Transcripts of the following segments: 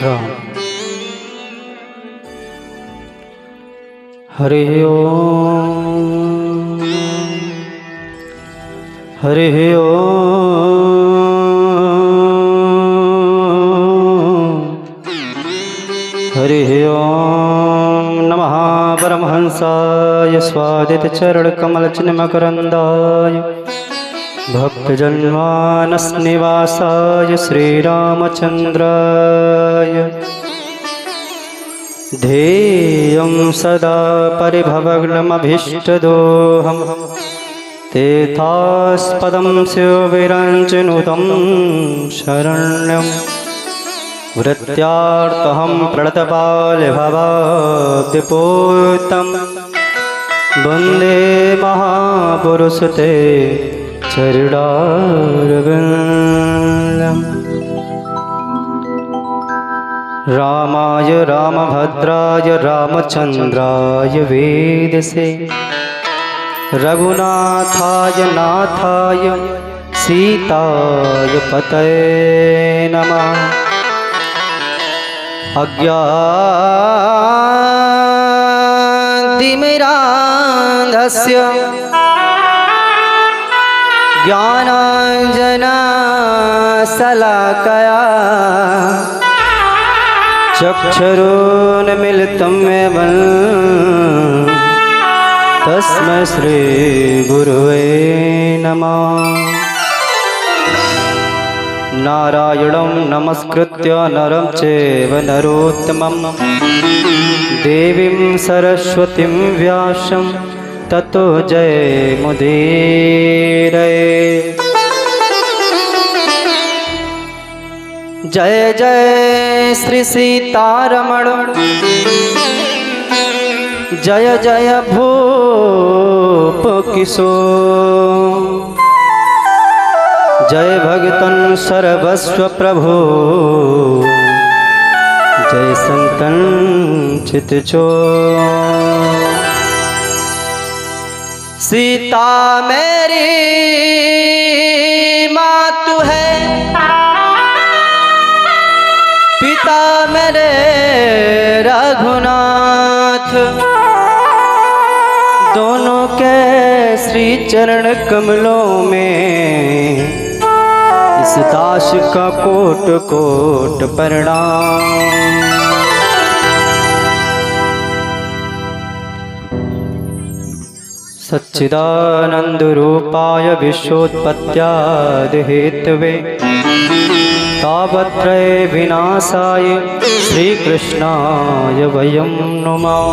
राम। हरि ओम हरि ओम हरि ओम नमः परमहंसाय स्वादित चरण कमल चिन्मकरंदाय भक्तजन्मानस निवासाय श्रीरामचंद्राय ध्येयं सदा परिभवग्नमभीष्टदोहं तेथास्पदं शिवविरञ्चनुतं शरण्यं वृत्त्यार्तहं प्रणतपालभवाब्धिपूतं वन्दे महापुरुषते चरणारविन्दम्। रामाय रामभद्राय रामचन्द्राय वेदसे रघुनाथाय नाथाय सीताय पतये नमः। अज्ञानतिमिरान्धस्य ज्ञानाञ्जनशलाकया चक्षुरुन्मीलितं येन तस्मै श्रीगुरुवे नमः। नारायणं नमस्कृत्य नरं चैव नरोत्तमं देवीं सरस्वतीं व्यासं ततो जयमुदीरये। जय जय श्री सीतारमण जय जय भूप किशोर जय भगतन सर्वस्व प्रभु जय संतन चितचोर। सीता मेरी मातु है पिता मेरे रघुनाथ दोनों के श्री चरण कमलों में इस दास का कोट कोट प्रणाम। सच्चिदानंद रूपाय विश्वोत्पत्त्यादि हेतवे तापत्रय विनाशाय श्रीकृष्णाय वयं नुमः।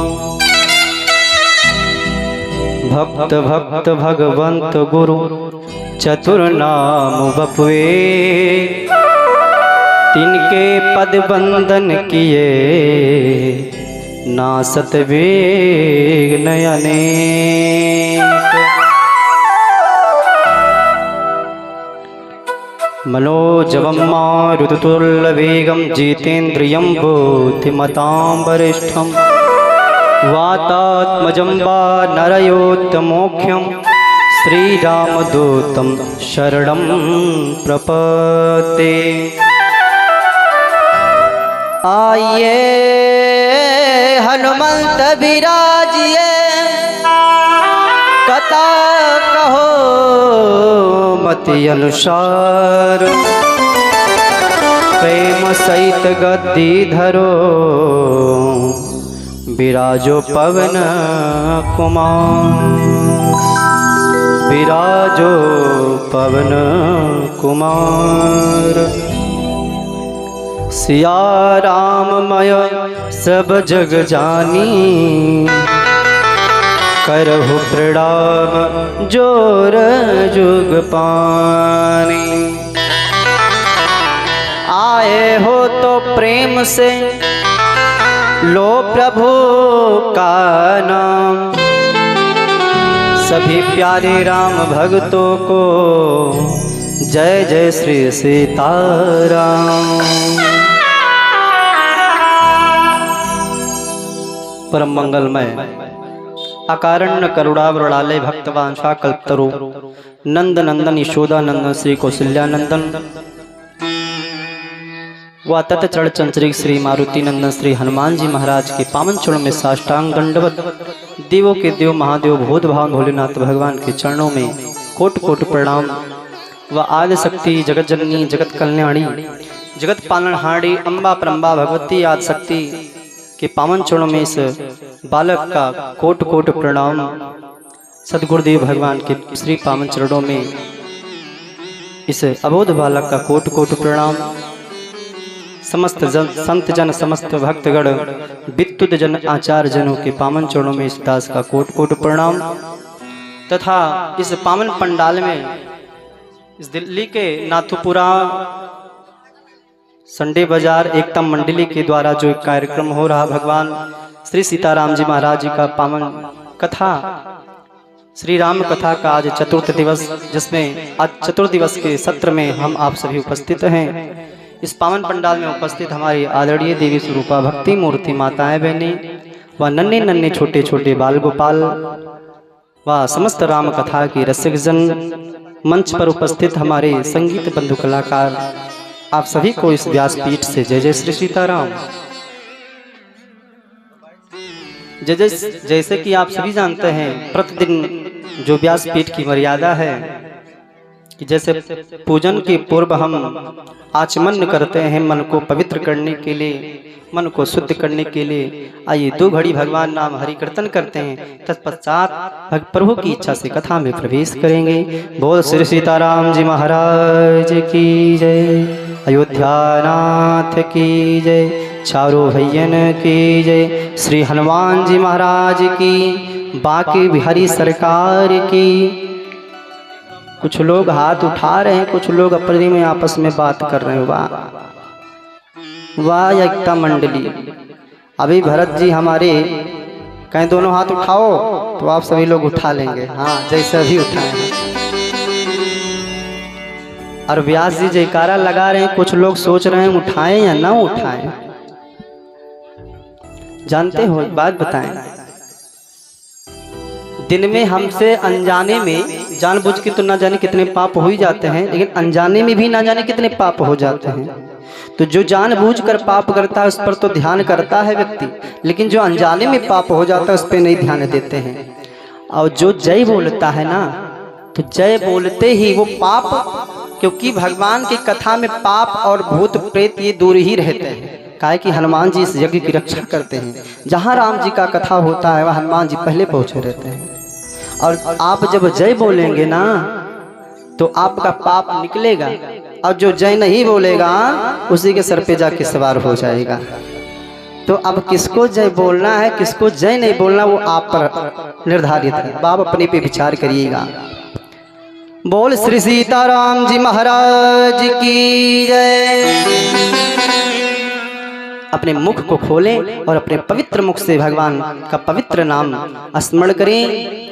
भक्त भक्त भगवंत गुरु चतुर्नाम बपुए तिनके पद बंदन किए नासत विघ्न अनेक। मनोजवं मारुततुल्यवेगं जितेन्द्रियं बुद्धिमतां वरिष्ठं वातात्मजं वानरयोत्तमोख्यं श्रीरामदूतं शरणं प्रपद्ये। आइए हनुमंत विराजिए कथा कहो मति अनुसार प्रेम सहित गद्दी धरो विराजो पवन कुमार विराजो पवन कुमार। सिया राममय सब जग जानी करहु प्रणाम जोर जुग पानी। आए हो तो प्रेम से लो प्रभु का नाम सभी प्यारे राम भक्तों को जय जय श्री सीताराम। परम मंगलमय अकारण्य करुणावरुणालय भक्तवांशा कल्पतरु नंद नंदन यशोदा नंदन श्री कौशल्या नंदन व तत चढ़ चंचरिक श्री मारुति नंदन श्री हनुमान जी महाराज के पावन चरणों में साष्टांग दंडवत देवों के देव महादेव भूत भावन भोलेनाथ भगवान के चरणों में कोट कोट प्रणाम व आदि शक्ति जगत जननी जगत कल्याणी जगत पालनहारी अम्बा परम्बा भगवती आदि शक्ति के पावन चरणों में इस बालक का कोट कोट प्रणाम। सदगुरुदेव भगवान के श्री पावन चरणों में इस अबोध बालक का कोट कोट प्रणाम। समस्त संत जन समस्त भक्तगण विद्युत जन आचार्य जनों के पावन चरणों में इस दास का कोट कोट प्रणाम तथा इस पावन पंडाल में इस दिल्ली के नाथुपुरा संडे बाजार एकता मंडली के द्वारा जो एक कार्यक्रम हो रहा भगवान श्री सीताराम जी महाराज जी का पावन कथा श्री राम कथा का आज चतुर्थ दिवस, जिसमें आज चतुर्थ दिवस के सत्र में हम आप सभी उपस्थित हैं। इस पावन पंडाल में उपस्थित हमारी आदरणीय देवी स्वरूपा भक्ति मूर्ति माताएं बहनें व नन्हे नन्हे छोटे छोटे बाल गोपाल व समस्त राम कथा की रसिक जन, मंच पर उपस्थित हमारे संगीत बंधु कलाकार, आप सभी को इस व्यासपीठ से जय जय श्री सीताराम। जैसे कि आप सभी जानते हैं, प्रतिदिन जो व्यासपीठ की मर्यादा है कि जैसे पूजन के पूर्व हम आचमन करते हैं मन को पवित्र करने के लिए, मन को शुद्ध करने के लिए। आइए 2 घड़ी भगवान नाम हरि कीर्तन करते हैं, तत्पश्चात प्रभु की इच्छा से कथा में प्रवेश करेंगे। बोल श्री सीताराम जी महाराज की जय, अयोध्या नाथ की जय, चारों भैयन की जय, श्री हनुमान जी महाराज की, बांके बिहारी सरकार की। कुछ लोग हाथ उठा रहे हैं, कुछ लोग अपने में आपस में बात कर रहे हैं। वाह एकता मंडली। अभी भरत जी हमारे कहीं दोनों हाथ उठाओ तो आप सभी लोग उठा लेंगे। हाँ, जैसे अभी उठाए हैं। और व्यास जी जयकारा लगा रहे हैं, कुछ लोग सोच रहे हैं उठाएं या ना उठाएं। जानते हो, बात बताएं, दिन में हमसे अनजाने में, जानबूझ के तो ना जाने कितने पाप हो ही जाते हैं, लेकिन अनजाने में भी ना जाने कितने पाप हो जाते हैं। तो जो जानबूझ कर पाप करता है उस पर तो ध्यान करता है व्यक्ति, लेकिन जो अनजाने में पाप हो जाता है उस पर नहीं ध्यान देते हैं। और जो जय बोलता है ना, तो जय बोलते ही वो पाप, क्योंकि भगवान की कथा में पाप और भूत प्रेत ये दूर ही रहते हैं। काहे कि हनुमान जी इस यज्ञ की रक्षा करते हैं। जहाँ राम जी का कथा होता है वह हनुमान जी पहले पहुँचे रहते हैं। और आप जब जय बोलेंगे ना तो आपका पाप निकलेगा, और जो जय नहीं बोलेगा उसी के सर पे जाके सवार हो जाएगा। तो अब किसको जय बोलना है, किसको जय नहीं बोलना, वो आप पर निर्धारित है। आप अपने पे विचार करिएगा। बोल श्री सीताराम जी महाराज की जय। अपने मुख को खोलें और अपने पवित्र मुख से भगवान का पवित्र नाम स्मरण करें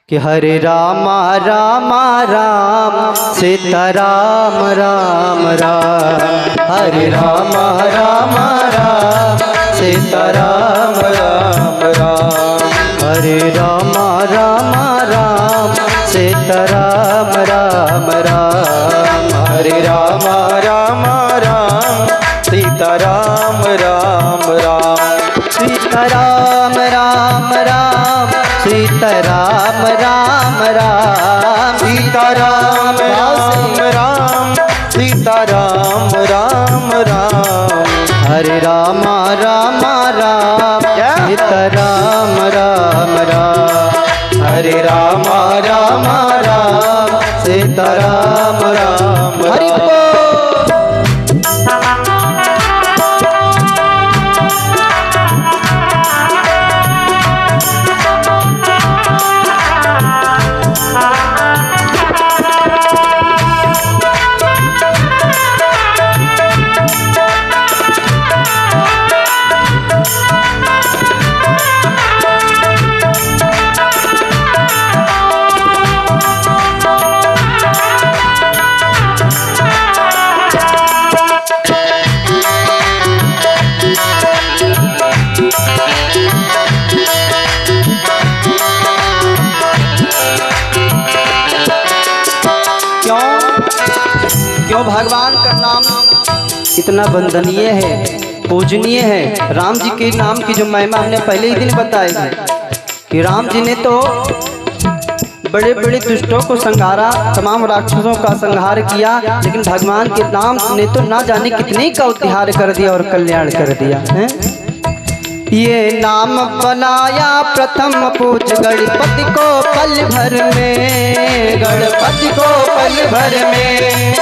कि हरे रामा रामा राम सीताराम राम राम, हरे रामा रामा राम सीताराम राम राम, हरे रामा रामा राम सीताराम राम राम, हरे रामा रामा राम सीताराम राम राम, सीताराम राम राम सीताराम राम राम, सीताराम राम राम सीताराम राम राम, हरे रामा रामा राम सीताराम राम राम, हरे रामा रामा राम सीताराम राम राम। क्यों भगवान का नाम इतना वंदनीय है, पूजनीय है। राम जी के नाम की जो महिमा हमने पहले ही दिन बताई है कि राम जी ने तो बड़े बड़े दुष्टों को संहारा, तमाम राक्षसों का संहार किया, लेकिन भगवान के नाम ने तो ना जाने कितने का उद्धार कर दिया और कल्याण कर दिया है। ये नाम बनाया प्रथम पूज गणपति को पल भर में, गणपति को पल भर में,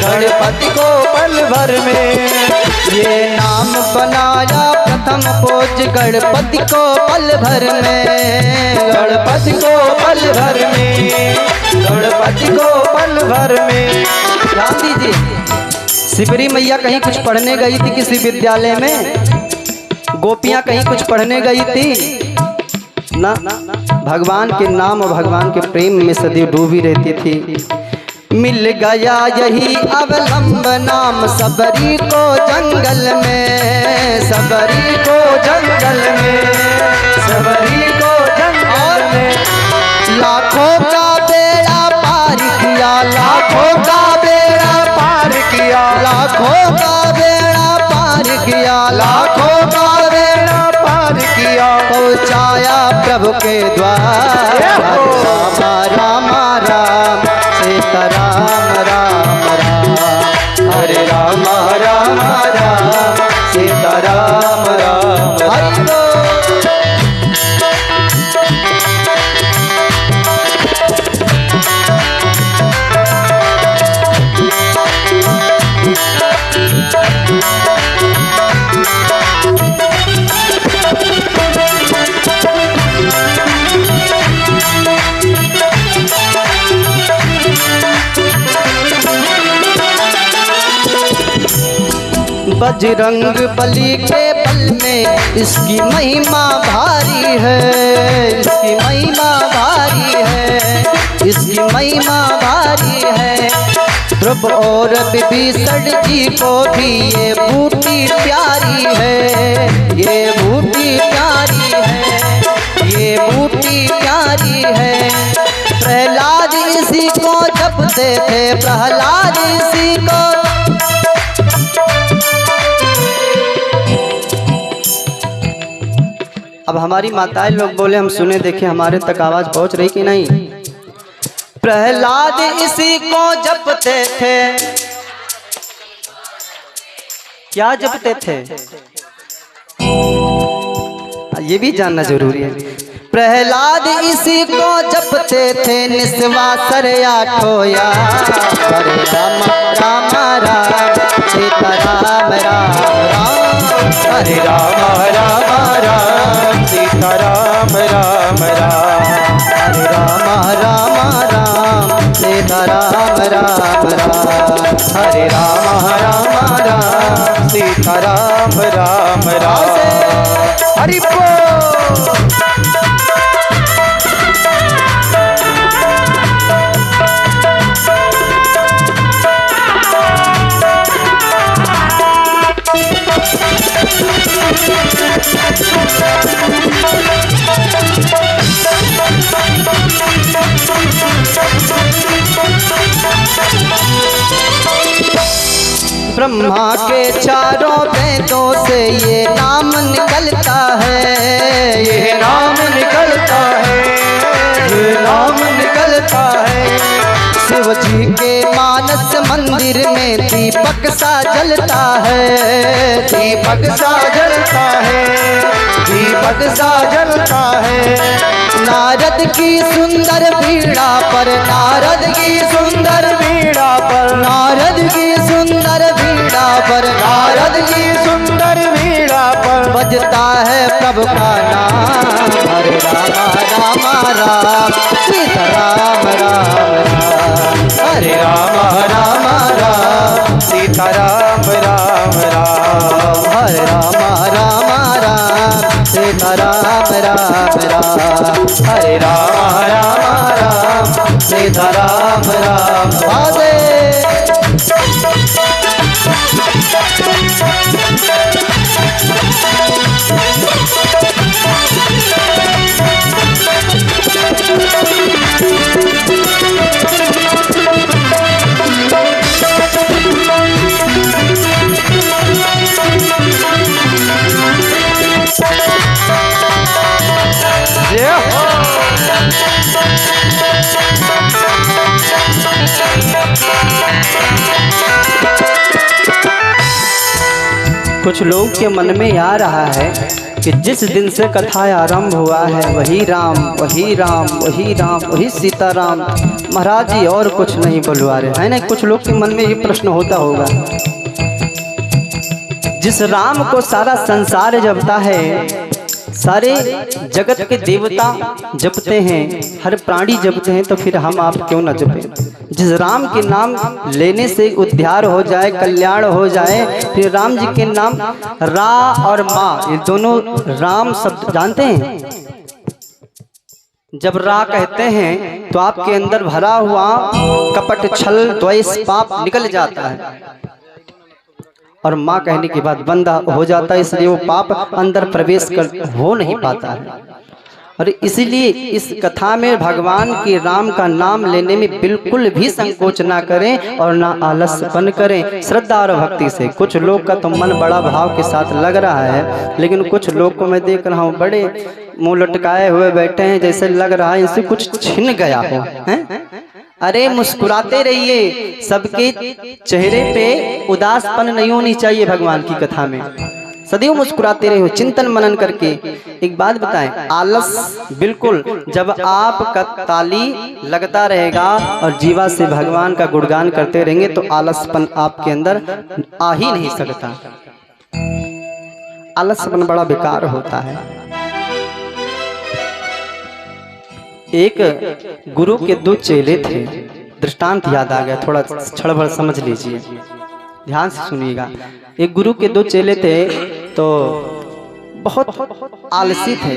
गणपति को पल भर में। ये नाम बनाया प्रथम पूज गणपति को पल भर में, गणपति को पल भर में, गणपति को पल भर में। ध्यान दीजिए, शिवरी मैया कहीं कुछ पढ़ने गई थी किसी विद्यालय में, गोपियां कहीं कुछ पढ़ने गई थी ना, भगवान के नाम और भगवान के प्रेम में सदैव डूबी रहती थी। मिल गया यही अवलंब नाम सबरी को जंगल में, सबरी को जंगल में, सबरी को जंगल में। लाखों का बेड़ा पार किया, लाखों का बेड़ा पार किया, लाखों का बेड़ा पार किया, लाखों का बेड़ा पार किया। पहुँचाया प्रभु के द्वार, राम राम राम सीताराम राम राम, हरे राम राम राम सीताराम राम राम। बजरंग बली के बल में इसकी महिमा भारी है, इसकी महिमा भारी है, इसकी महिमा भारी है। ध्रुव और विभीषण जी को भी ये बूटी प्यारी है, ये बूटी प्यारी है, ये बूटी प्यारी है। प्रहलाद इसी को जपते थे, प्रहलाद इसी को। अब हमारी माताएं लोग बोले हम सुने देखे, हमारे तक आवाज पहुंच रही कि नहीं। प्रहलाद इसी को जपते थे, क्या जपते थे ये भी जानना जरूरी है। प्रहलाद इसी को जपते थे, निस्वासर आठोया, हरे राम राम राम सीता राम राम राम, हरे राम राम राम सीता राम राम राम, हरे राम राम राम सीता राम राम राम, हरे राम राम राम सीता राम राम राम। हरि बोल। ब्रह्मा के चारों वेदों से ये नाम निकलता है, ये नाम निकलता है, ये नाम निकलता है। शिव जी के मानस मंदिर में दीपक सा जलता है, दीपक सा जलता है, दीपक सा जलता है। नारद की सुंदर बीड़ा पर, नारद की सुंदर बीड़ा पर, नारद की सुंदर बीड़ा पर, नारद की सुंदर बीड़ा पर बजता है प्रभु का नाम, हरे राम राम राम सीता राम राम राम, हरे राम राम राम सीता राम राम राम, हरे राम राम राम सीता राम राम राम, हरे राम राम राम सीता राम राम राधे। कुछ लोग के मन में आ रहा है कि जिस दिन से कथा आरंभ हुआ है वही राम वही राम वही राम वही सीताराम, महाराज जी और कुछ नहीं बुलवा रहे है ना। कुछ लोग के मन में ये प्रश्न होता होगा, जिस राम को सारा संसार जपता है, सारे जगत के देवता जपते हैं, हर प्राणी जपते हैं, तो फिर हम आप क्यों न जपें। जिस राम के नाम लेने से उद्धार हो जाए, कल्याण हो जाए, फिर राम जी के नाम रा और माँ, ये दोनों राम शब्द जानते हैं। जब रा कहते हैं तो आपके अंदर भरा हुआ कपट छल द्वेष पाप निकल जाता है, और माँ कहने के बाद बंदा हो जाता है, इसलिए वो पाप अंदर प्रवेश कर हो नहीं पाता है। और इसीलिए इस कथा में भगवान के राम का नाम लेने में बिल्कुल भी संकोच ना करें और ना आलसपन करें, श्रद्धा और भक्ति से। कुछ लोग का तो मन बड़ा भाव के साथ लग रहा है, लेकिन कुछ लोग को मैं देख रहा हूँ बड़े मुंह लटकाए हुए बैठे हैं, जैसे लग रहा है इनसे कुछ छिन गया हो हैं? अरे मुस्कुराते रहिए, सबके चेहरे पे उदासपन नहीं होनी चाहिए। भगवान की कथा में सदैव मुस्कुराते रहो, चिंतन मनन करके। एक बात बताएं, आलस बिल्कुल, जब आपका ताली लगता रहेगा और जीवा से भगवान का गुणगान करते रहेंगे तो आलसपन आपके अंदर आ ही नहीं सकता। आलसपन बड़ा बेकार होता है। एक गुरु के 2 चेले थे, दृष्टांत याद आ गया, थोड़ा क्षण भर समझ लीजिए, ध्यान से सुनिएगा। एक गुरु के 2 चेले थे, तो बहुत आलसी थे।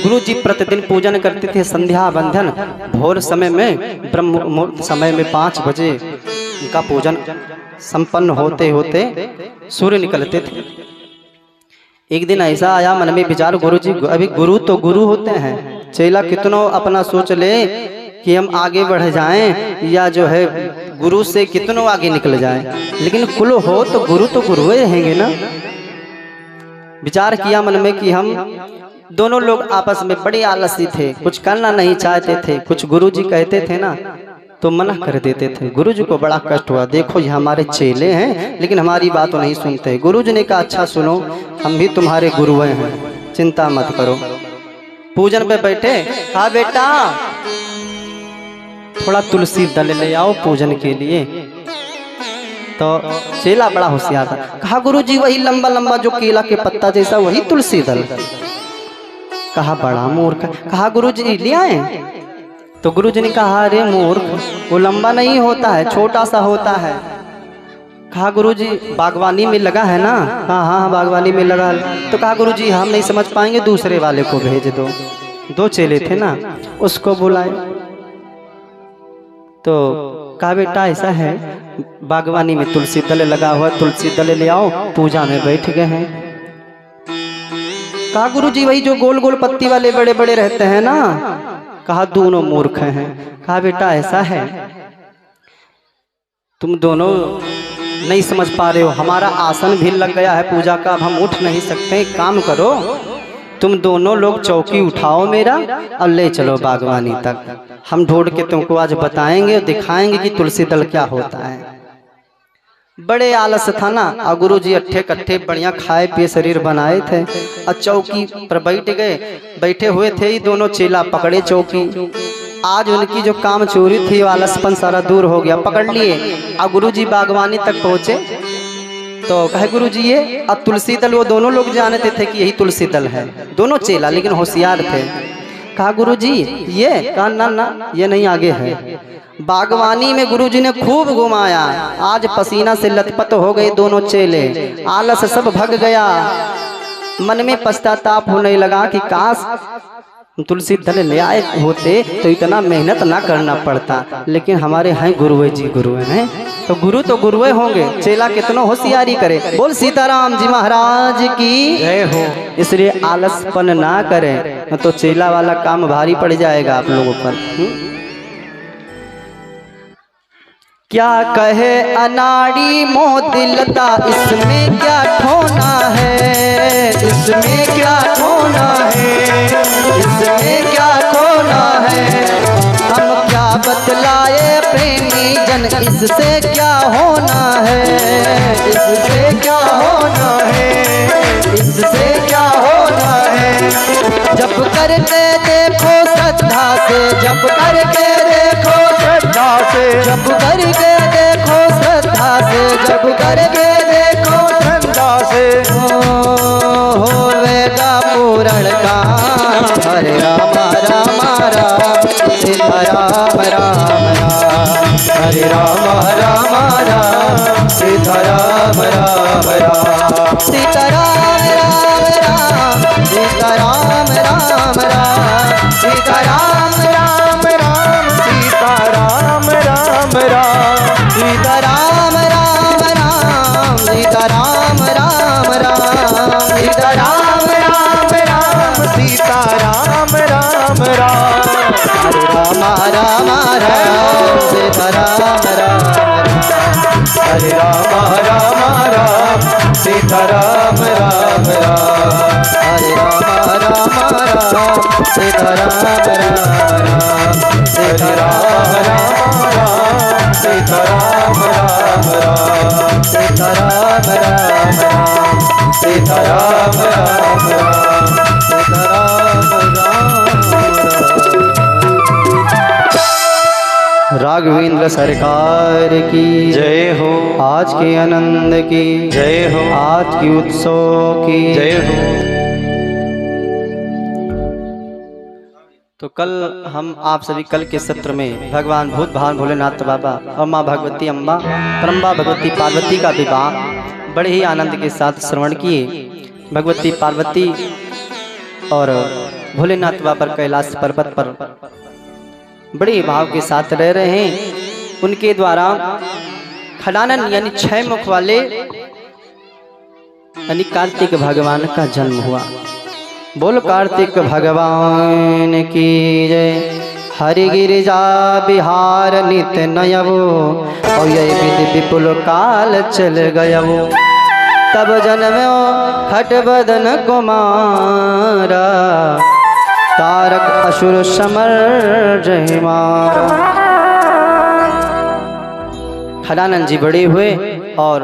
गुरु जी प्रतिदिन पूजन करते थे, संध्या बंधन, भोर समय में, ब्रह्म मुहूर्त समय में 5 बजे उनका पूजन संपन्न होते होते सूर्य निकलते थे। एक दिन ऐसा आया मन में विचार, गुरु जी, अभी गुरु तो गुरु होते हैं, चेला कितनों अपना सोच ले कि हम आगे बढ़ जाएं या जो है गुरु से कितनों आगे निकल जाएं, लेकिन कुल हो तो गुरु ही रहेंगे ना। विचार किया मन में कि हम दोनों लोग आपस में बड़े आलसी थे, कुछ करना नहीं चाहते थे। कुछ गुरुजी कहते थे ना तो मना कर देते थे। गुरुजी को बड़ा कष्ट हुआ, देखो ये हमारे चेले हैं लेकिन हमारी बात तो नहीं सुनते। गुरुजी ने कहा अच्छा सुनो, हम भी तुम्हारे गुरु हैं, चिंता मत करो। पूजन पे बैठे, कहा बेटा थोड़ा तुलसी दल ले आओ पूजन के लिए। तो चेला बड़ा होशियार था, कहा गुरुजी वही लंबा लंबा जो केला के पत्ता जैसा वही तुलसी दल। कहा बड़ा मूर्ख। कहा गुरुजी ले आए। तो गुरुजी ने कहा अरे मूर्ख, वो लंबा नहीं होता है, छोटा सा होता है। कहा गुरुजी बागवानी में लगा है ना? हाँ हाँ बागवानी में लगा। तो कहा गुरुजी हम नहीं समझ पाएंगे, दूसरे वाले को भेज दो। 2 चेले थे ना, उसको बुलाए। तो कहा बेटा ऐसा है, बागवानी में तुलसी दल लगा हुआ, तुलसी दल ले आओ, पूजा में बैठ गए हैं। कहा गुरुजी वही जो गोल गोल पत्ती वाले बड़े बड़े रहते हैं ना? कहा दोनों मूर्ख हैं। कहा बेटा ऐसा है, तुम दोनों नहीं समझ पा रहे हो, हमारा आसन भी लग गया है पूजा का, अब हम उठ नहीं सकते। एक काम करो, तुम दोनों लोग चौकी उठाओ मेरा और ले चलो बागवानी तक, हम ढूंढ के तुमको आज बताएंगे और दिखाएंगे कि तुलसी दल क्या होता है। बड़े आलस था ना, और गुरु जी अट्ठे कट्ठे बढ़िया खाए पिए शरीर बनाए थे और चौकी पर बैठ गए। बैठे हुए थे ही दोनों चेला पकड़े चौकी। आज उनकी जो काम चोरी थी वो आलसपन सारा दूर हो गया, पकड़ लिए और गुरु जी बागवानी तक पहुँचे। तो कहे गुरु जी ये अब तुलसी दल, वो दोनों लोग जानते थे कि यही तुलसी दल है, दोनों चेला लेकिन होशियार थे। कहा गुरु जी ये? कहा ना ना ये नहीं आगे है। बागवानी में गुरुजी ने खूब घुमाया, आज पसीना से लथपथ हो गए दोनों चेले, आलस सब भग गया। मन में पश्चाताप होने लगा कि काश तुलसी दल ले आए होते तो इतना मेहनत ना करना पड़ता, लेकिन हमारे हैं गुरुए जी गुरुए हैं, तो गुरुए होंगे, चेला कितना होशियारी करे। बोल सीताराम जी महाराज की जय हो। इसलिए आलसपन ना करें, तो चेला वाला काम भारी पड़ जाएगा आप लोगों पर। क्या कहे अनाड़ी मोदिलता, इसमें क्या ठोना है, इसमें क्या ठोना है, इसमें क्या खोना है। हम क्या बतलाए प्रेमी जन, इससे क्या होना है, इससे क्या होना जप करके देखो श्रद्धा से, जप करके देखो श्रद्धा से, जप करके देखो श्रद्धा से, जप करके देखो श्रद्धा से, होवेगा पूर्ण काम। हरे राम राम राम सीता राम राम राम, हरे राम राम राम सीता राम राम राम, सीता राम राम राम सीता राम राम राम, सीता राम राम राम सीता राम राम राम, सीता राम राम राम सीता राम राम राम, सीता राम राम राम सीता राम राम राम, हरे राम राम राम सीता राम राम राम, हरे राम राम राम सीता राम राम राम, हरे राम राम राम सीता राम राम राम, सीता राम राम राम सीता राम राम राम, सीता राम राम राम सीता राम राम राम, सीता राम राम। राघवेंद्र सरकार की जय हो, आज के आनंद की जय हो, आज की उत्सव की जय हो। तो कल हम आप सभी कल के सत्र में भगवान भूत भान भोलेनाथ बाबा और माँ भगवती अम्बा परम्बा भगवती पार्वती का विवाह बड़े ही आनंद के साथ श्रवण किए। भगवती पार्वती और भोलेनाथ बाबा कैलाश पर्वत पर बड़े भाव के साथ रह रहे हैं। उनके द्वारा खडानन यानी 6 मुख वाले यानी कार्तिक भगवान का जन्म हुआ। बोल कार्तिक भगवान की जय। हरि गिरिजा बिहार नित नयवो और यह विधि विपुल काल चल गयवो। तब जन्मो खटबदन कुमारा तारक असुर समर जय मारा। खडानंद जी बड़े हुए और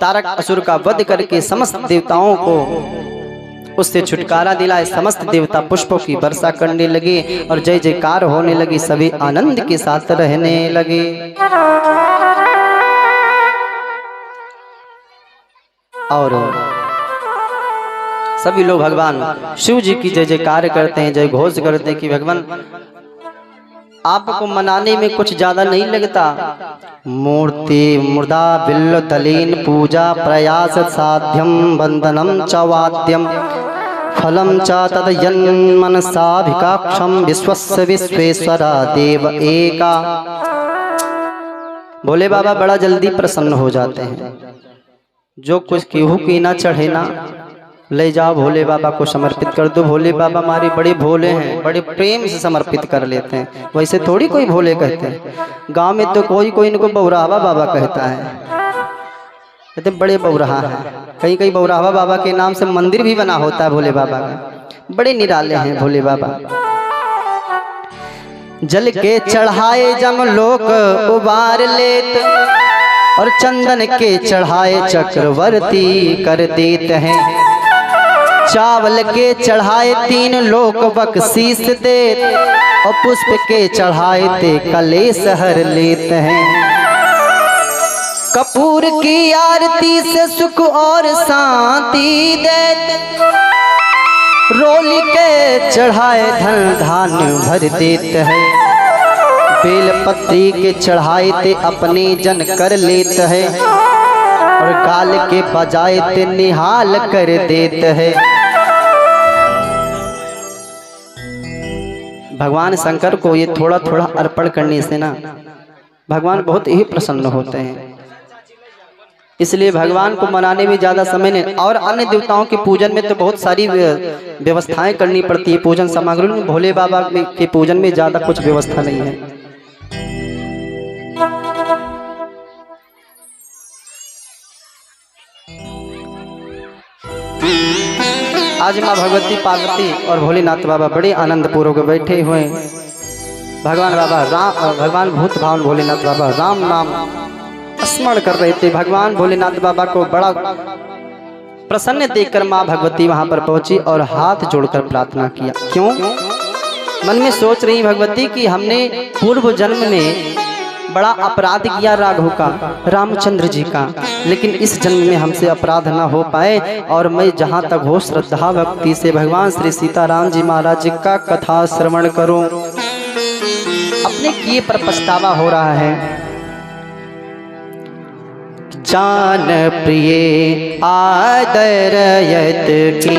तारक असुर का वध करके समस्त देवताओं को उससे छुटकारा दिलाए। समस्त देवता पुष्पों की वर्षा करने लगे और जय जयकार होने लगी। सभी आनंद के साथ रहने लगे। और सभी लोग भगवान शिव जी की जय जयकार करते हैं, जय घोष करते हैं कि भगवान आपको मनाने में कुछ ज्यादा नहीं लगता। मूर्ति मुर्दा बिल्ल तलीन पूजा प्रयास साध्यम बंदनम च वाद्यम फलम च तद यन्मनसाभिकाक्षम विश्वस्य विश्वेश्वरा देव एका। भोले बाबा बड़ा जल्दी प्रसन्न हो जाते हैं। जो कुछ केहू की ना चढ़े ना ले जाओ भोले बाबा को समर्पित कर दो। भोले बाबा हमारे बड़े भोले हैं, बड़े प्रेम से समर्पित कर लेते हैं। वैसे थोड़ी कोई भोले कहते हैं। गांव में तो कोई कोई इनको बौराहा बाबा कहता है, कहते बड़े बौराहा हैं। कहीं कहीं बौराहा बाबा के नाम से मंदिर भी बना होता है भोले बाबा का। बड़े निराले हैं भोले बाबा। जल के चढ़ाए जम लोक उबार लेत और चंदन के चढ़ाए चक्रवर्ती कर देते हैं। चावल के चढ़ाए 3 लोक बख्शीश देत और पुष्प के चढ़ाए ते कलेश हर लेते हैं। कपूर की आरती से सुख और शांति देत रोली के चढ़ाए धन धान्य भर देते हैं। बेल पत्री के चढ़ाए ते अपने जन कर लेते हैं और गाल के बजाए ते निहाल कर देते हैं। भगवान शंकर को ये थोड़ा थोड़ा अर्पण करने से ना भगवान बहुत ही प्रसन्न होते हैं। इसलिए भगवान को मनाने में ज्यादा समय नहीं। और अन्य देवताओं के पूजन में तो बहुत सारी व्यवस्थाएं करनी पड़ती है पूजन सामग्री में। भोले बाबा के पूजन में ज्यादा कुछ व्यवस्था नहीं है। आज माँ भगवती पार्वती और भोलेनाथ बाबा बड़े आनंद पूर्वक बैठे हुए। भगवान बाबा भगवान भूत भावन भोलेनाथ बाबा राम नाम स्मरण कर रहे थे। भगवान भोलेनाथ बाबा को बड़ा प्रसन्न देखकर माँ भगवती वहां पर पहुंची और हाथ जोड़कर प्रार्थना किया। क्यों? मन में सोच रही भगवती कि हमने पूर्व जन्म में बड़ा अपराध किया राघव का, रामचंद्र जी का, लेकिन इस जन्म में हमसे अपराध न हो पाए और मैं जहाँ तक हो श्रद्धा भक्ति से भगवान श्री सीताराम जी महाराज जी का कथा श्रवण करूं। अपने किए पर पछतावा हो रहा है। जान प्रिय आदरयत की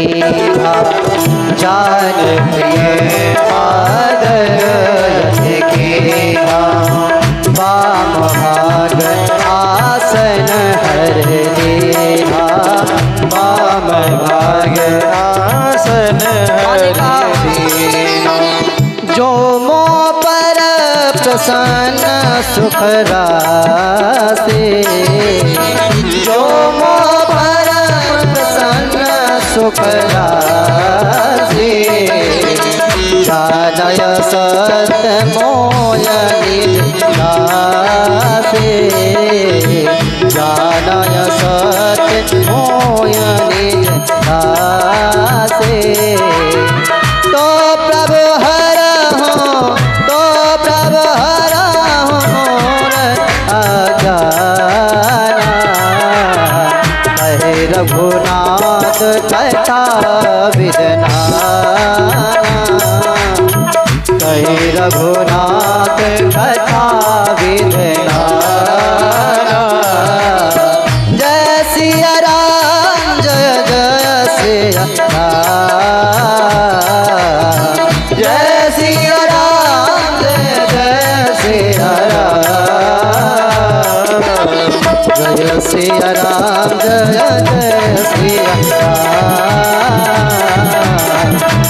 जान प्रिय आदरयत की वाम भाग आसन हर देहा वाम भाग आसन हर देहा जो मो पर प्रसन्न सुख रासे जो मो पर प्रसन्न सुख रासे जाय सत्य मोयनि दासे जानय सत्य मोयनि दासे तो प्रभु हर हो तो प्रभु हर हो अजाना कहे रघुनाथ कथा विदना कहे रघुनाथ कथा विदना जय सिया राम जय जय सिया जय सिया राम जय जय सिया जय सिया राम जय जय सिया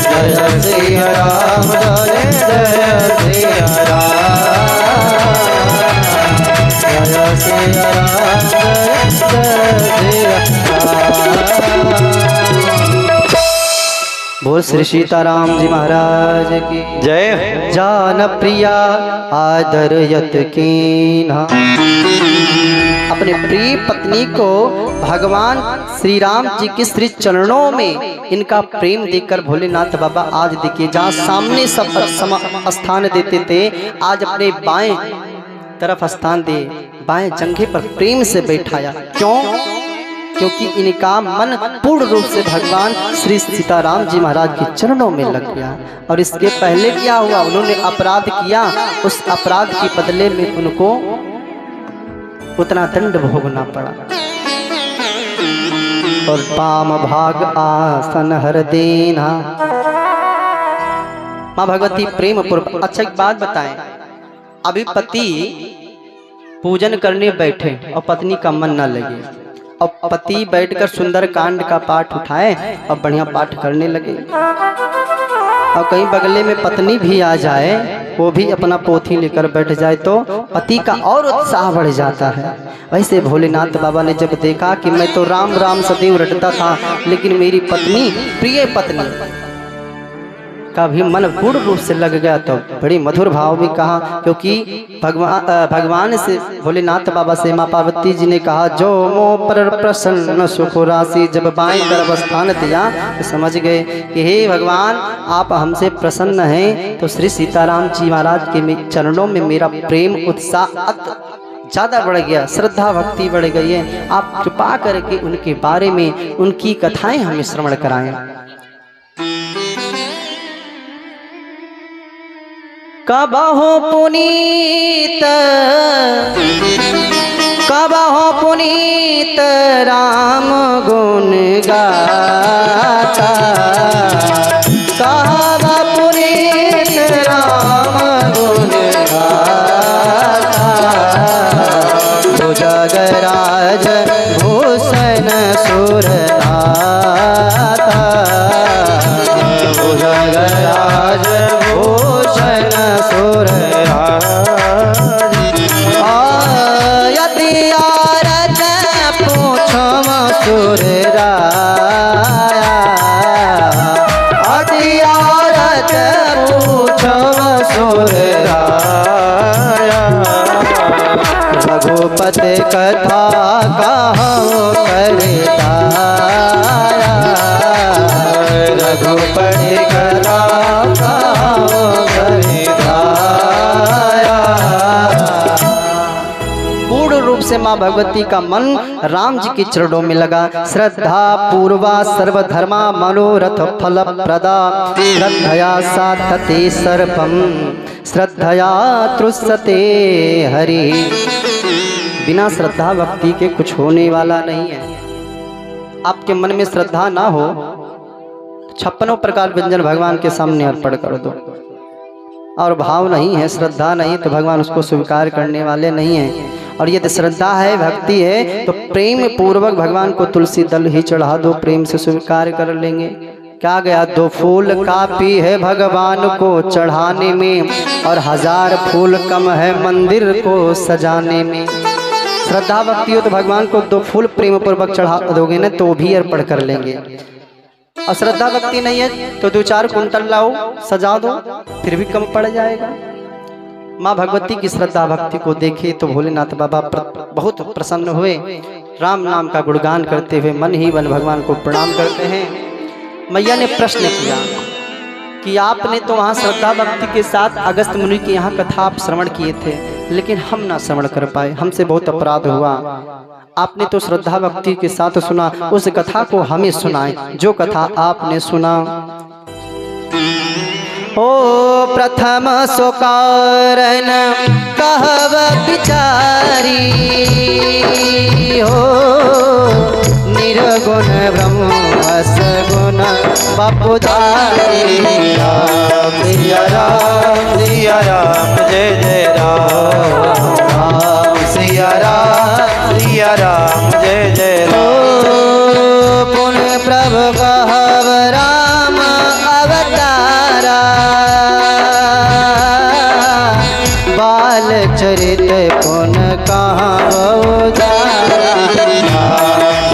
जय सिया राम जय जय सिया जय सिया राम जय बोल श्री सीताराम जी महाराज की जय। जान प्रिया आदर यत कीन्हा अपने प्रिय पत्नी को भगवान श्री राम जी के श्री चरणों में इनका प्रेम देखकर भोलेनाथ बाबा आज देखिए जहाँ सामने सब स्थान देते थे आज अपने बाएं तरफ स्थान दे बाएं जंघे पर प्रेम से बैठाया। क्यों? क्योंकि इनका मन पूर्ण रूप से भगवान श्री सीताराम जी महाराज के चरणों में लग गया। और इसके पहले क्या हुआ? उन्होंने अपराध किया, उस अपराध के बदले में उनको उतना दंड भोगना पड़ा। और पाम भाग आसन हर देना माँ भगवती प्रेम पूर्व। अच्छा एक बात बताएं, अभी पति पूजन करने बैठे और पत्नी का मन न लगे और पति बैठकर सुंदर कांड का पाठ उठाए और बढ़िया पाठ करने लगे और कहीं बगले में पत्नी भी आ जाए, वो भी अपना पोथी लेकर बैठ जाए तो पति का और उत्साह बढ़ जाता है। वैसे भोलेनाथ बाबा ने जब देखा कि मैं तो राम राम सदैव रटता था लेकिन मेरी पत्नी प्रिय पत्नी का भी मन पूर्ण रूप से लग गया तो बड़ी मधुर भाव में कहा। क्योंकि भगवान से भोलेनाथ बाबा से माँ पार्वती जी ने कहा जो मो पर प्रसन्न सुख राशि। जब बाएं तरफ स्थान दिया तो समझ गए कि हे भगवान आप हमसे प्रसन्न हैं तो श्री सीताराम जी महाराज के चरणों में मेरा प्रेम उत्साह ज़्यादा बढ़ गया, श्रद्धा भक्ति बढ़ गई है। आप कृपा करके उनके बारे में उनकी कथाएं हमें श्रवण कराएं। कबहो पुनीत राम गुण गाता कहबा पुनीत राम गुण गाता जगराज भूषण सुरनाथा जगराज भूषण यतियारत पूछम सुरराया अतियारत पूछम सुरराया रघुपति कथा कहूँ करता से माँ भगवती का मन राम जी के चरणों में लगा। श्रद्धा पूर्वा सर्वधर्मा मनोरथ फल प्रदा श्रद्धया साधते सर्वम श्रद्धया तृष्यते हरि। बिना श्रद्धा भक्ति के कुछ होने वाला नहीं है। आपके मन में श्रद्धा ना हो, 56 प्रकार व्यंजन भगवान के सामने अर्पण कर दो। और भाव नहीं है, श्रद्धा नहीं, तो भगवान उसको स्वीकार करने वाले नहीं हैं। और यदि श्रद्धा है, भक्ति है, तो प्रेम पूर्वक भगवान को तुलसी दल ही चढ़ा दो, प्रेम से स्वीकार कर लेंगे। क्या गया, 2 फूल काफी है भगवान को चढ़ाने में, और 1000 फूल कम है मंदिर को सजाने में। श्रद्धा भक्ति हो तो भगवान को 2 फूल प्रेम पूर्वक चढ़ा दोगे ना, तो भी अर्पण कर लेंगे। और श्रद्धा भक्ति नहीं है तो 2-4 कुंटल लाओ, सजा दो, फिर भी कम पड़ जाएगा। माँ भगवती की श्रद्धा भक्ति को देखे तो भोलेनाथ बाबा बहुत प्रसन्न हुए। राम नाम का गुणगान करते हुए मन ही मन भगवान को प्रणाम करते हैं। मैया ने प्रश्न किया कि आपने तो वहाँ श्रद्धा भक्ति के साथ अगस्त मुनि के यहाँ कथा आप श्रवण किए थे, लेकिन हम ना श्रवण कर पाए, हमसे बहुत अपराध हुआ। आपने तो श्रद्धा भक्ति के साथ सुना, उस कथा को हमें सुनाए जो कथा आपने सुना। ओ प्रथम सो कारण कहव विचारी, हो निर्गुण ब्रह्म सगुण बपुधारी। सिया राम सिया राम जय जय राम, राम सिया राम जय जय राम। पुण्य प्रभु कहव राम अवतारा, बाल चरित पुन कहाँ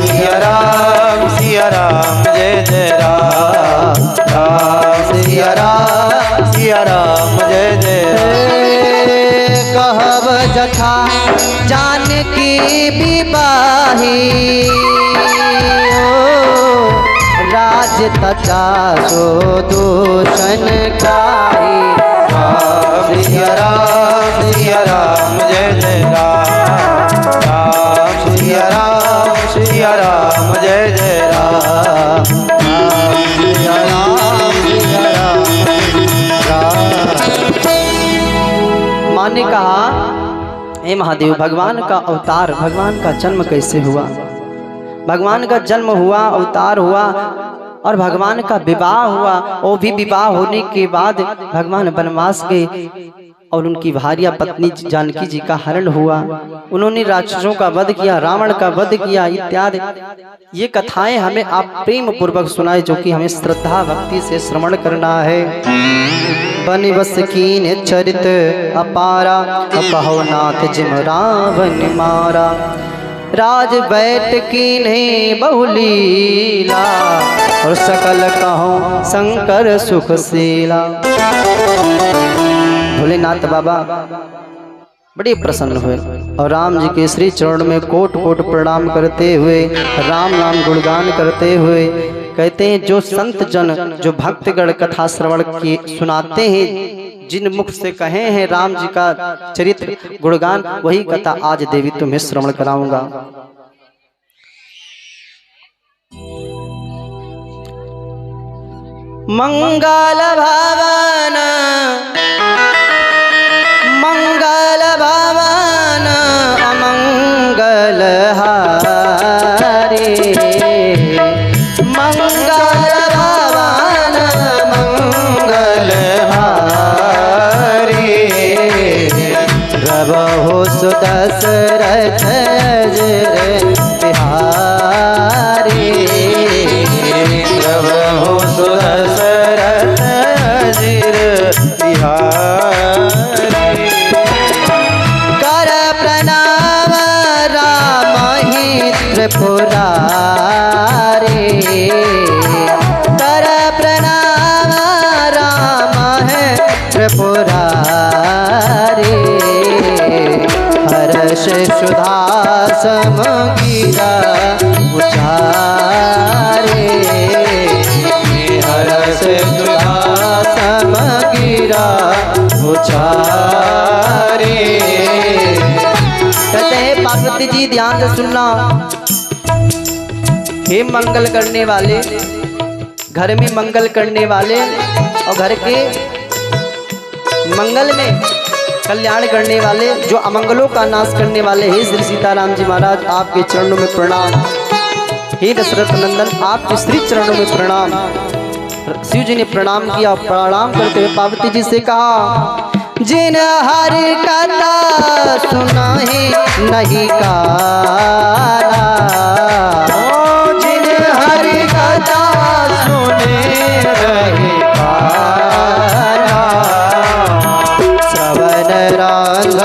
सिया राम जय जय राम, राम सिया राम जय जय राम। कहब जथा जानकी विवाही, राज तथा सो दूषण गाही। सिया राम जय जय राम, राम सिया राम जय जय राम, माँ ने कहा, हे महादेव, भगवान का अवतार, भगवान का जन्म कैसे हुआ? भगवान का जन्म हुआ, अवतार हुआ, और भगवान का विवाह हुआ। वो भी विवाह होने के बाद भगवान वनवास गए और उनकी भार्या पत्नी जानकी जी का हरण हुआ। उन्होंने राक्षसों का वध किया, रावण का वध किया इत्यादि। ये कथाएं हमें आप प्रेम पूर्वक सुनाए, जो कि हमें श्रद्धा भक्ति से श्रवण करना है। बन बस कीन चरित अपारा, कहो नाथ जिम रावण मारा। राज बैठ कीन्हे बहुलीला, और सकल कहो शंकर सुखशीला। भोलेनाथ बाबा बड़े प्रसन्न हुए और राम जी के श्री चरण में कोट कोट प्रणाम करते हुए, राम नाम गुणगान करते हुए कहते हैं, जो संत जन, जो भक्तगण कथा श्रवण की सुनाते हैं, जिन मुख से कहे हैं राम जी का चरित्र गुणगान, वही कथा आज देवी तुम्हें श्रवण कराऊंगा। मंगल भवन मंगल भवन अमंगल हारे, मंगल भवन मंगल हारे। प्रभु सुदशरथ बिहारी, प्रभु सुदशरथ बिहारी। कर प्रणाम राम ही त्रिपुरारी, कर प्रणाम राम है त्रिपुरारी। हर्ष सुधा समगीरा उचारे, हर्ष सुधा समगीरा उचारे। कहते हैं पार्वती पार्वती जी ध्यान से सुनना। हे मंगल करने वाले, घर में मंगल करने वाले और घर के मंगल में कल्याण करने वाले, जो अमंगलों का नाश करने वाले, हे श्री सीताराम जी महाराज आपके चरणों में प्रणाम। हे दशरथ नंदन आपके श्री चरणों में प्रणाम। शिव जी ने प्रणाम किया। प्रणाम करते हुए पार्वती जी से कहा, जिन हरि कथा सुनाहि नहीं कारा, जिन हरि कथा सुने रहे कारा, श्रवण रंग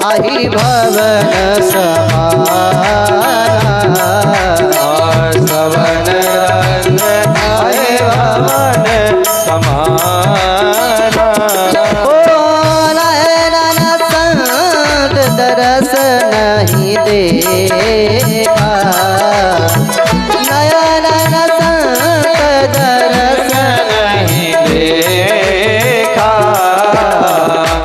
अहि भवन समाना, श्रवण रंग अहि भवन समाना। दरस नहीं देखा, नयन संत दरस नहीं देखा,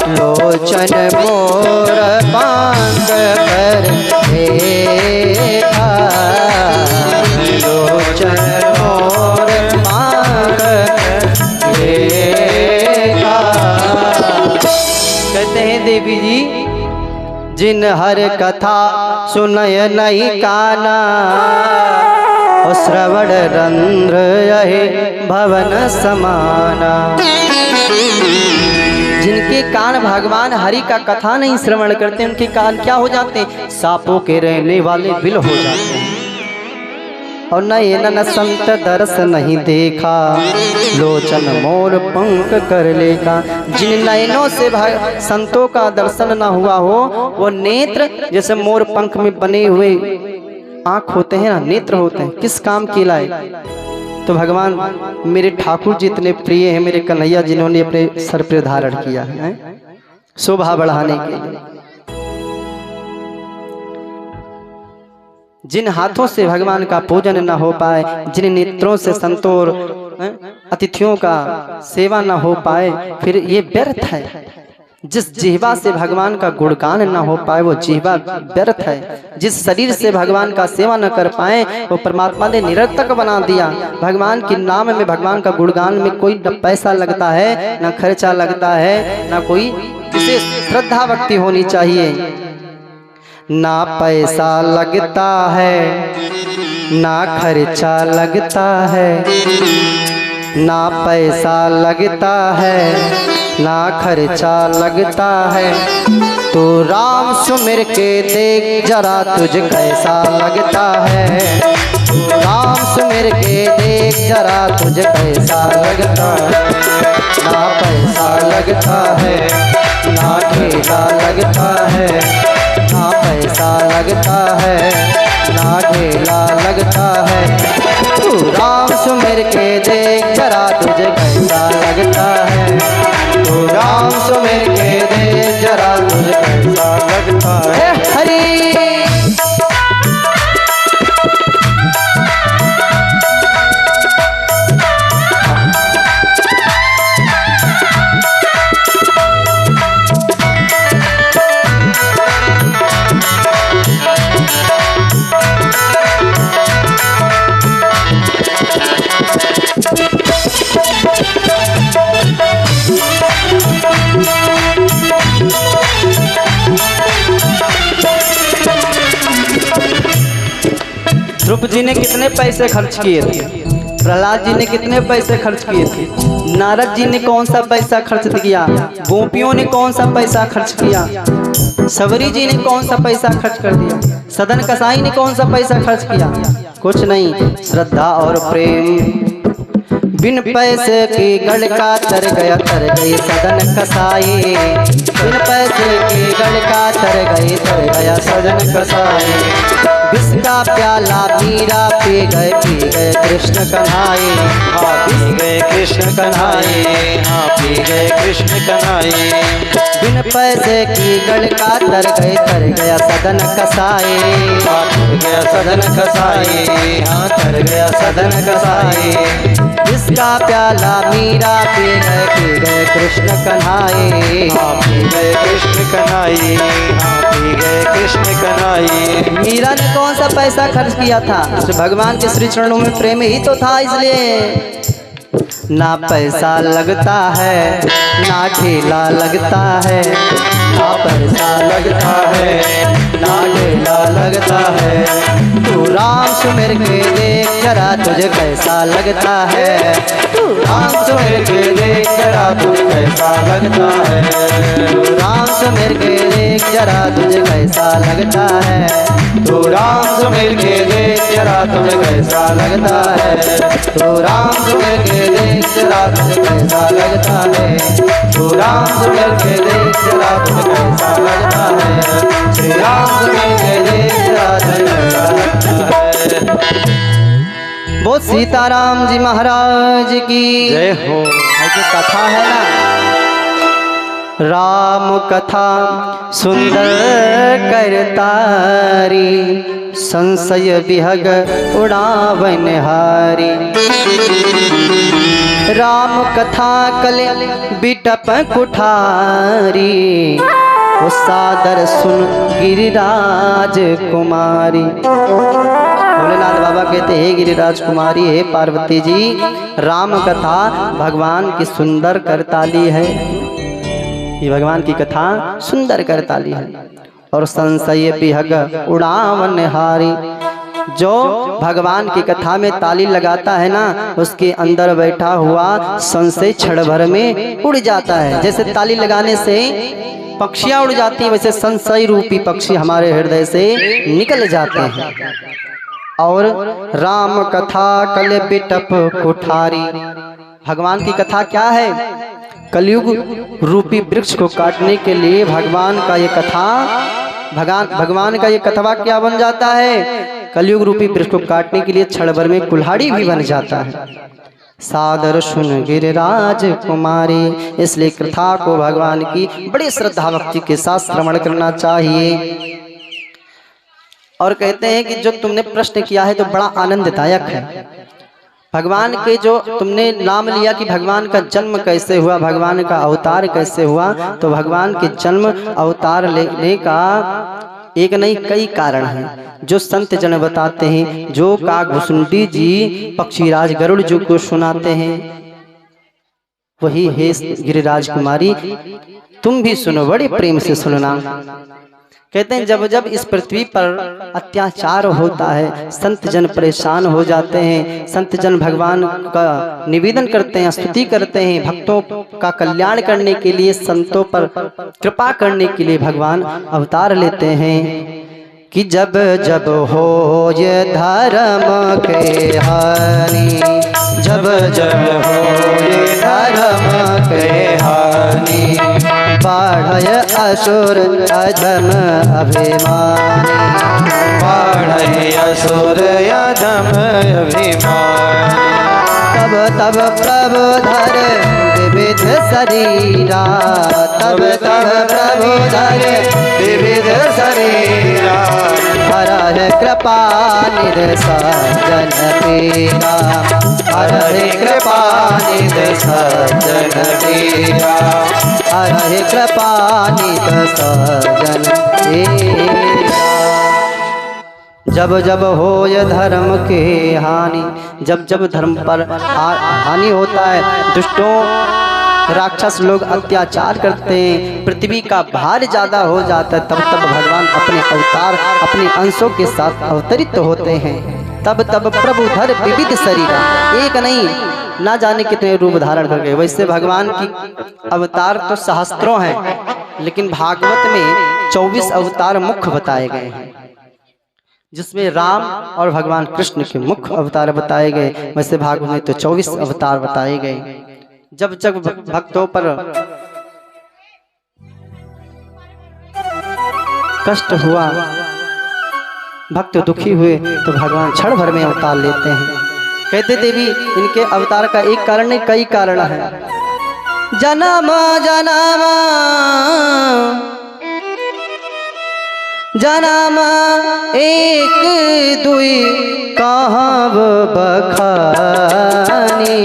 लोचन मोर पांग कर देखा, लोचन मोर पांग कर देखा। कहते हैं देवी जी, जिन हर कथा सुनय नहीं काना, और श्रवण रंध्र यहे भवन समाना। जिनके कान भगवान हरि का कथा नहीं श्रवण करते, उनके कान क्या हो जाते हैं? सांपों के रहने वाले बिल हो जाते हैं। और नयन संत दर्श नहीं देखा, लोचन मोर पंख कर लेगा। जिन नयनों से संतों का दर्शन ना हुआ हो, वो नेत्र जैसे मोर पंख में बने हुए आंख होते हैं ना, नेत्र होते हैं, किस काम के लाए? तो भगवान मेरे ठाकुर जी इतने प्रिय हैं, मेरे कन्हैया जिन्होंने अपने सर पर धारण किया है शोभा बढ़ाने के लिए। जिन हाथों से भगवान का पूजन न हो पाए, जिन नेत्रों से संतों और अतिथियों का सेवा न हो पाए, फिर ये व्यर्थ है। जिस जिह्वा से भगवान का गुणगान न हो पाए, वो जिह्वा व्यर्थ है। जिस शरीर से भगवान का सेवा न कर पाए, वो परमात्मा ने निरर्थक बना दिया। भगवान के नाम में, भगवान का गुणगान में कोई न पैसा लगता है, न खर्चा लगता है, न कोई विशेष श्रद्धा भक्ति होनी चाहिए। ना पैसा लगता है, ना खर्चा लगता है, ना पैसा लगता है, ना खर्चा लगता है। तो राम सुमिर के देख जरा तुझे कैसा लगता है, राम सुमिर के देख जरा तुझे कैसा लगता है। ना पैसा लगता है, ना ठेला लगता है, ना पैसा लगता है, ना ठेला लगता है। तू राम सुमिर के देख जरा तुझे कैसा लगता है, तू राम सुमिर के देख जरा तुझे कैसा लगता है। हरि ध्रुव जी ने कितने पैसे खर्च किए थे, प्रहलाद जी ने कितने पैसे खर्च किए थे, नारद जी ने कौन सा पैसा खर्च किया, गोपियों ने कौन सा पैसा खर्च किया, सबरी जी ने कौन सा पैसा खर्च कर दिया, सदन कसाई ने कौन सा पैसा खर्च किया? कुछ नहीं। श्रद्धा और प्रेम बिन पैसे की गढ़ का तर गई सदन कसाई, बिन पैसे की गढ़ का तर गया सदन कसाई। विष का प्याला मीरा पी गए कृष्ण कन्हाई, हाँ पी गए कृष्ण कन्हाई, हाँ पी गए कृष्ण कन्हाई। बिन पैसे की गढ़ का तर गया सदन कसाई, तर गया सदन कसाई, हाँ तर गया सदन कसाई। विष इसका प्याला मीरा पी गए कृष्ण कन्हाई। हाँ पी गए कृष्ण कन्हाई, हाँ पी गए कृष्ण कन्हाई। मीरा ने कौन सा पैसा खर्च किया था? श्री भगवान के श्री चरणों में प्रेम ही तो था, इसलिए ना पैसा लगता है ना ठेला लगता है, ना पैसा लगता है ना ठेला लगता है। तू राम सुमिर के देख जरा तुझे कैसा लगता है, तू राम सुमिर के देख जरा तुझे कैसा लगता है, तू राम सुमिर के देख जरा तुझे कैसा लगता है, तू राम सुमिर के देख जरा तुझे कैसा लगता है, तू राम सुमिर के देख जरा तुझे कैसा लगता है, तू राम सुमिर के देख जरा तुझे कैसा लगता है, श्री राम सुमिर के देख जरा तुझे कैसा लगता है। वो सीताराम जी महाराज की जय हो। ये जो कथा है ना, राम कथा सुंदर करतारी, संशय विहग उड़ावन हारी। राम कथा कले बिटप कुठारी, वो सादर सुन गिरिराज कुमारी। भोलेनाथ बाबा कहते हे गिरिराज कुमारी, हे पार्वती जी, राम कथा भगवान की सुंदर करताली है, ये भगवान की कथा सुंदर करताली है। और संशय विहग उड़ावन हारी, जो भगवान की कथा में ताली लगाता है ना, उसके अंदर बैठा हुआ संशय क्षण भर में उड़ जाता है। जैसे ताली लगाने से पक्षियां उड़ जाती हैं, वैसे संशय रूपी पक्षी हमारे हृदय से निकल जाते हैं। और राम कथा कल बिटप कुठारी, भगवान की कथा क्या है? कलयुग रूपी वृक्ष को काटने के लिए भगवान का ये कथा, भगवान का ये कथवा क्या बन जाता है? कलयुग रूपी वृक्ष को काटने के लिए क्षण भर में कुल्हाड़ी भी बन जाता है। सादर सुन गिरिराज कुमारी, इसलिए कथा को भगवान की बड़ी श्रद्धा भक्ति के साथ श्रवण करना चाहिए। और कहते हैं कि जो तुमने प्रश्न किया है तो बड़ा आनंददायक है। भगवान के जो तुमने नाम लिया कि भगवान का जन्म कैसे हुआ, भगवान का अवतार कैसे हुआ, तो भगवान के जन्म अवतार लेने का एक नहीं कई कारण हैं, जो संत जन बताते हैं, जो काकभुसुंडी जी पक्षीराज गरुड़ जी को सुनाते हैं। वही है गिरिराज कुमारी, तुम भी सुनो, बड़े प्रेम से सुनना। कहते हैं जब जब इस पृथ्वी पर अत्याचार होता है, संत जन परेशान हो जाते हैं, संत जन भगवान का निवेदन करते हैं, स्तुति करते हैं, भक्तों का कल्याण करने के लिए, संतों पर कृपा करने के लिए भगवान अवतार लेते हैं। कि जब जब हो ये धर्म के हानि, जब जब हो ये धर्म के हानि, बाढ़य असुर अधम अभिमानी, बाढ़य असुर अधम अभिमानी। तब तब प्रभु धर विविध शरीरा, तब तब प्रभु धर विविध शरीरा, हरहि कृपा निधि सज्जन पीरा, हरहि कृपा निधि सज्जन पीरा, हरहि कृपा निधि सज्जन पीरा। जब जब हो ये धर्म के हानि, जब जब धर्म पर हानि होता है, दुष्टों राक्षस लोग अत्याचार करते हैं, पृथ्वी का भार ज्यादा हो जाता है, तब तब भगवान अपने अवतार अपने अंशों के साथ अवतरित होते हैं। तब तब प्रभु धर विविध शरीर, एक नहीं ना जाने कितने रूप धारण कर गए। वैसे भगवान की अवतार तो सहस्त्रों हैं, लेकिन भागवत में 24 अवतार मुख्य बताए गए हैं, जिसमें राम और भगवान कृष्ण के मुख्य अवतार बताए गए। वैसे भागवत में तो 24 अवतार बताए गए। जब जब भक्तों पर कष्ट हुआ, भक्त दुखी हुए, तो भगवान क्षण भर में अवतार लेते हैं। कहते देवी इनके अवतार का एक कारण नहीं कई कारण है। जन्म जन्म जन्म एक दुई कहब बखानी,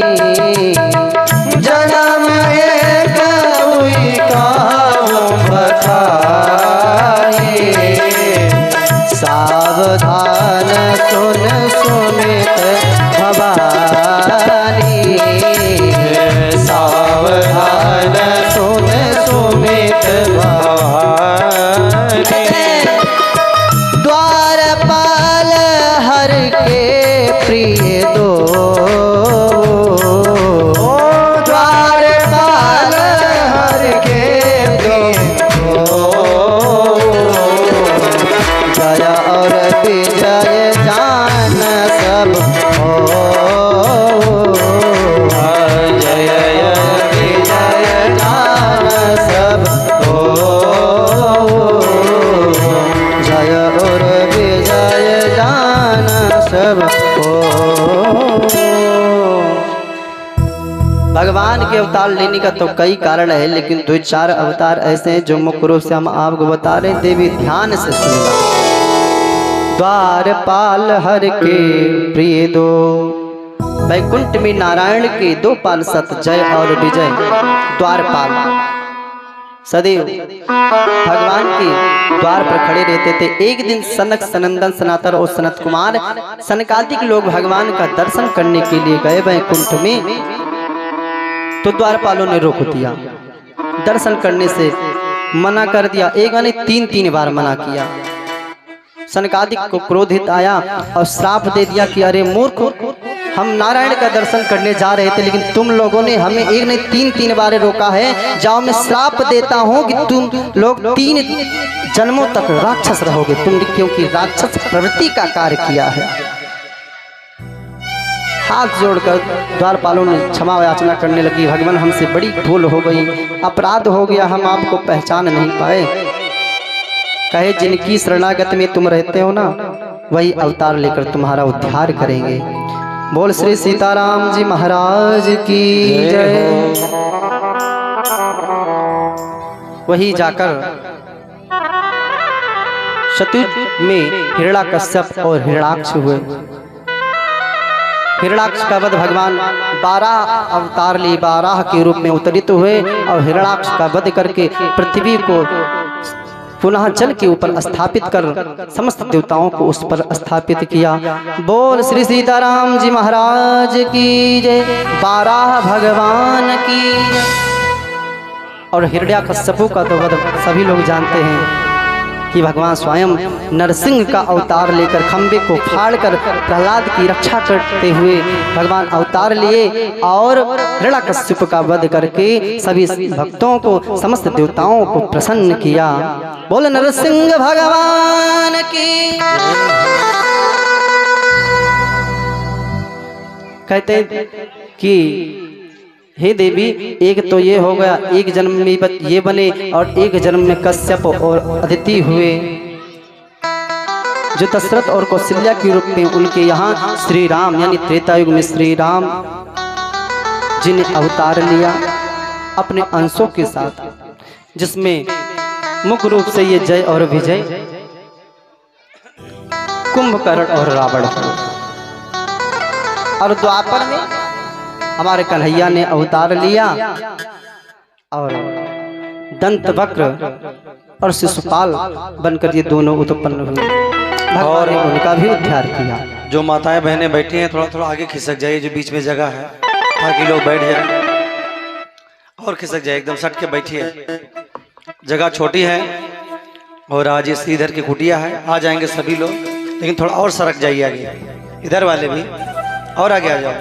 प्रिय दो, द्वारपाल हर के प्रिय दो, जय और विजय जान सब हो, जय विजय जान सब हो, जय और विजय जान सब हो। भगवान के अवतार लेने का तो कई कारण है, लेकिन दो चार अवतार ऐसे हैं जो मुख्य रूप से हम आपको बता रहे हैं। देवी ध्यान से सुनना। द्वारपाल हर के प्रिय दो, वैकुंठ में नारायण के दो पाल सत, जय और विजय। द्वारपाल सदैव भगवान के द्वार पर खड़े रहते थे। एक दिन सनक सनंदन सनातन और सनत कुमार सनकादिक लोग भगवान का दर्शन करने के लिए गए वैकुंठ में, तो द्वारपालों ने रोक दिया, दर्शन करने से मना कर दिया। एक ने तीन बार मना किया। सनकादिक को क्रोधित आया और श्राप दे दिया कि अरे मूर्ख, हम नारायण का दर्शन करने जा रहे थे, लेकिन तुम लोगों ने हमें एक नहीं तीन बार रोका है। जाओ, मैं श्राप देता हूं कि तुम लोग 3 जन्मों तक राक्षस रहोगे, तुम क्योंकि राक्षस प्रवृत्ति का कार्य किया है। हाथ जोड़कर द्वारपालों ने क्षमा याचना करने लगी। भगवान, हमसे बड़ी भूल हो गई, अपराध हो गया, हम आपको पहचान नहीं पाए। कहे, जिनकी शरणागत में तुम रहते हो ना, वही अवतार लेकर तुम्हारा उद्धार करेंगे। बोल श्री सीताराम जी महाराज की जय। वही जाकर शतयुग में हिरण्याकश्यप और हिरण्याक्ष हुए। हिरण्याक्ष का वध भगवान 12 अवतार लिए 12 के रूप में अवतरित हुए और हिरण्याक्ष का वध करके पृथ्वी को पुनः जल के ऊपर स्थापित कर समस्त देवताओं को उस पर स्थापित किया। बोल श्री सीताराम जी महाराज की जय। 12 भगवान की जय। और हिरण्याकश्यपु का तो वध सभी लोग जानते हैं कि भगवान स्वयं नरसिंह का अवतार लेकर खंबे को फाड़कर प्रहलाद की रक्षा करते हुए भगवान अवतार लिए और हिरण्याकश्यप का वध करके सभी भक्तों को, समस्त देवताओं को प्रसन्न किया। बोल नरसिंह भगवान की। कहते कि हे देवी, एक तो ये हो गया, एक जन्म में ये बने और एक जन्म में कश्यप और अदिति हुए, जो दशरथ और कौशल्या के रूप में उनके यहाँ श्री राम यानी त्रेता युग में श्री राम जिन्हें अवतार लिया अपने अंशों के साथ, जिसमें मुख्य रूप से ये जय और विजय, कुंभकर्ण और रावण को। और द्वापर में हमारे कन्हैया ने अवतार लिया और दंतवक्र और शिशुपाल बनकर ये दोनों उत्पन्न हुए। भगवान ने उनका भी उद्धार किया। जो माताएं बहनें बैठी हैं, थोड़ा थोड़ा आगे खिसक जाइए, जो बीच में जगह है, ताकि लोग बैठ जाए। और खिसक जाए, एकदम सट के बैठिए, जगह छोटी है और आज ये श्रीधर की कुटिया है, आ जाएंगे सभी लोग, लेकिन थोड़ा और सरक जाइए आगे, इधर वाले भी और आगे आ जाओ।